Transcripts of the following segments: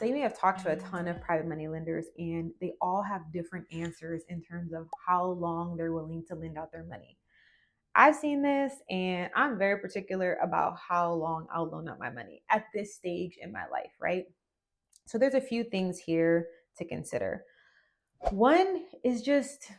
So you may have talked to a ton of private money lenders, and they all have different answers in terms of how long they're willing to lend out their money. I've seen this, and I'm very particular about how long I'll loan out my money at this stage in my life, right? So there's a few things here to consider. One is just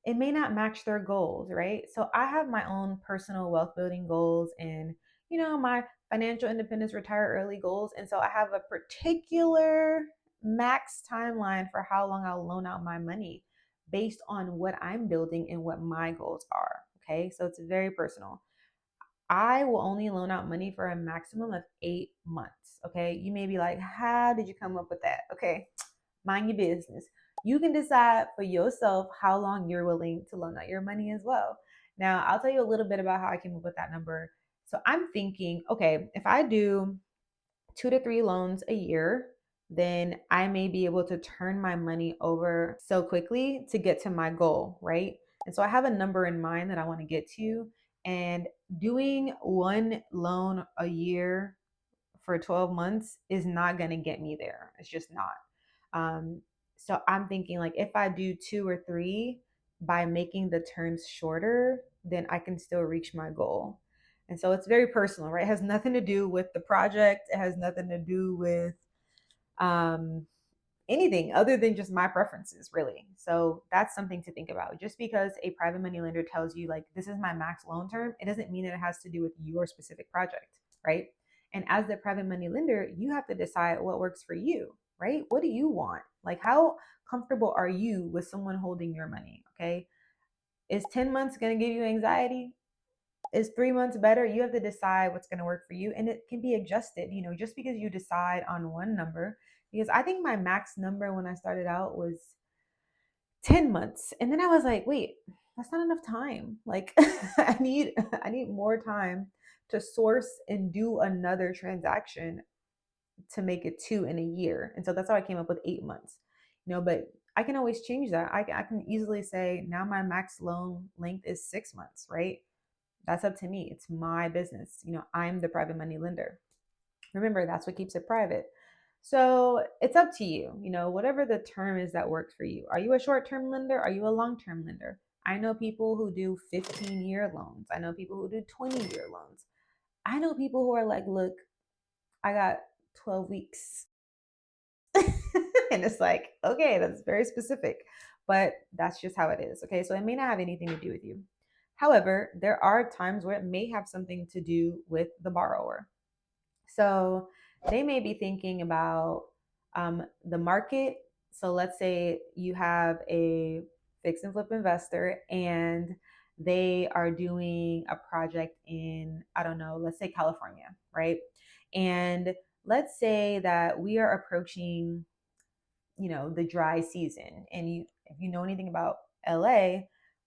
it may not match their goals, right? So I have my own personal wealth building goals and, my financial independence, retire early goals. And so I have a particular max timeline for how long I'll loan out my money based on what I'm building and what my goals are. Okay. So it's very personal. I will only loan out money for a maximum of 8 months. Okay. You may be like, how did you come up with that? Okay. Mind your business. You can decide for yourself how long you're willing to loan out your money as well. Now, I'll tell you a little bit about how I came up with that number. So I'm thinking, okay, if I do 2 to 3 loans a year, then I may be able to turn my money over so quickly to get to my goal, right? And so I have a number in mind that I want to get to. And doing one loan a year for 12 months is not going to get me there. It's just not. Um, so I'm thinking like if I do 2 or 3 by making the terms shorter, then I can still reach my goal. And so it's very personal, right? It has nothing to do with the project. It has nothing to do with um, anything other than just my preferences, really. So that's something to think about. Just because a private money lender tells you, like, this is my max loan term, it doesn't mean that it has to do with your specific project, right? And as the private money lender, you have to decide what works for you, right? What do you want? Like, how comfortable are you with someone holding your money? Okay. Is 10 months going to give you anxiety? Is 3 months better? You have to decide what's going to work for you, and it can be adjusted, just because you decide on one number. Because I think my max number when I started out was 10 months, and then I was like, wait, that's not enough time. Like, I need more time to source and do another transaction to make it 2 in a year. And so that's how I came up with 8 months. But I can always change that. I can easily say now my max loan length is 6 months, right? That's up to me. It's my business. I'm the private money lender. Remember, that's what keeps it private. So it's up to you, whatever the term is that works for you. Are you a short term lender? Are you a long term lender? I know people who do 15-year loans. I know people who do 20-year loans. I know people who are like, look, I got 12 weeks. And it's like, okay, that's very specific, but that's just how it is. Okay. So it may not have anything to do with you. However, there are times where it may have something to do with the borrower. So they may be thinking about the market. So let's say you have a fix and flip investor and they are doing a project in, I don't know, let's say California, right? And let's say that we are approaching, the dry season. And if you know anything about LA,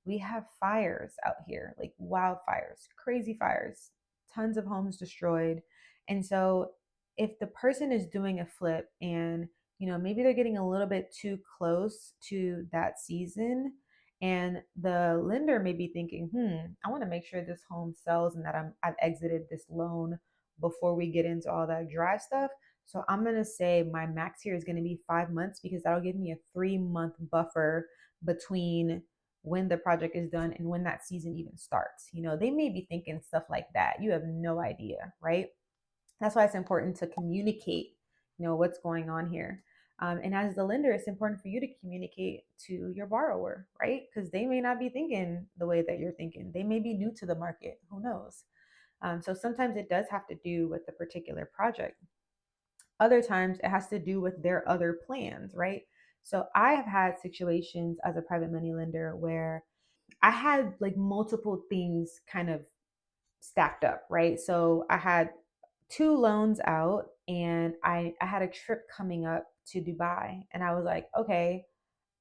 we have fires out here, like wildfires, crazy fires, tons of homes destroyed. And so if the person is doing a flip and, maybe they're getting a little bit too close to that season, and the lender may be thinking, I want to make sure this home sells and that I've exited this loan before we get into all that dry stuff. So I'm going to say my max here is going to be 5 months, because that'll give me a 3 month buffer between when the project is done and when that season even starts. They may be thinking stuff like that. You have no idea, right? That's why it's important to communicate, what's going on here. And as the lender, it's important for you to communicate to your borrower, right? Because they may not be thinking the way that you're thinking. They may be new to the market. Who knows? So sometimes it does have to do with the particular project. Other times it has to do with their other plans, right? So I have had situations as a private money lender where I had like multiple things kind of stacked up, right? So I had 2 loans out, and I had a trip coming up to Dubai. And I was like, okay,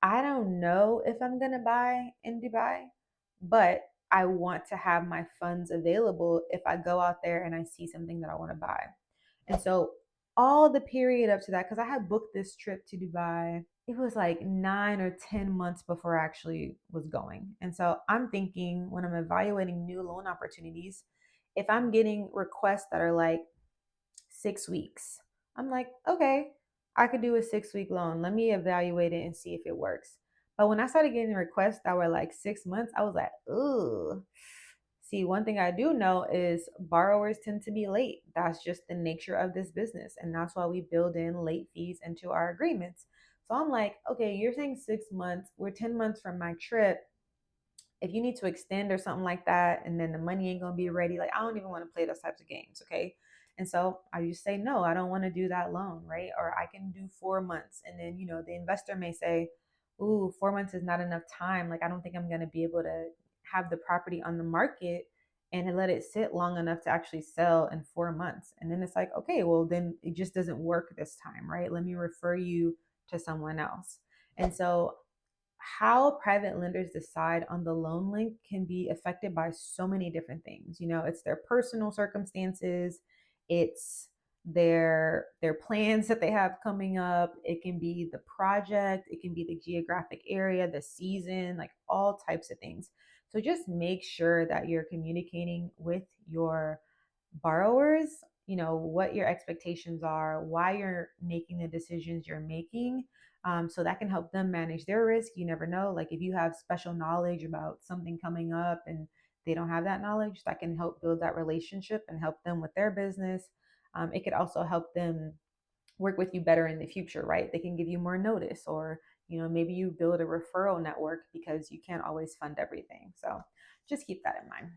I don't know if I'm going to buy in Dubai, but I want to have my funds available if I go out there and I see something that I want to buy. And so all the period up to that, because I had booked this trip to Dubai, it was like 9 or 10 months before I actually was going. And so I'm thinking, when I'm evaluating new loan opportunities, if I'm getting requests that are like 6 weeks, I'm like, okay, I could do a 6 week loan. Let me evaluate it and see if it works. But when I started getting requests that were like 6 months, I was like, ooh. See, one thing I do know is borrowers tend to be late. That's just the nature of this business. And that's why we build in late fees into our agreements. So I'm like, okay, you're saying 6 months. We're 10 months from my trip. If you need to extend or something like that, and then the money ain't gonna be ready, like I don't even want to play those types of games, okay? And so I just say no, I don't want to do that loan, right? Or I can do 4 months, and then the investor may say, "Ooh, 4 months is not enough time. Like I don't think I'm gonna be able to have the property on the market and let it sit long enough to actually sell in 4 months." And then it's like, okay, well then it just doesn't work this time, right? Let me refer you to someone else. And so how private lenders decide on the loan length can be affected by so many different things. It's their personal circumstances, it's their plans that they have coming up. It can be the project, it can be the geographic area, the season, like all types of things. So just make sure that you're communicating with your borrowers, what your expectations are, why you're making the decisions you're making. So that can help them manage their risk. You never know. Like if you have special knowledge about something coming up and they don't have that knowledge, that can help build that relationship and help them with their business. It could also help them work with you better in the future, right? They can give you more notice, or maybe you build a referral network because you can't always fund everything. So just keep that in mind.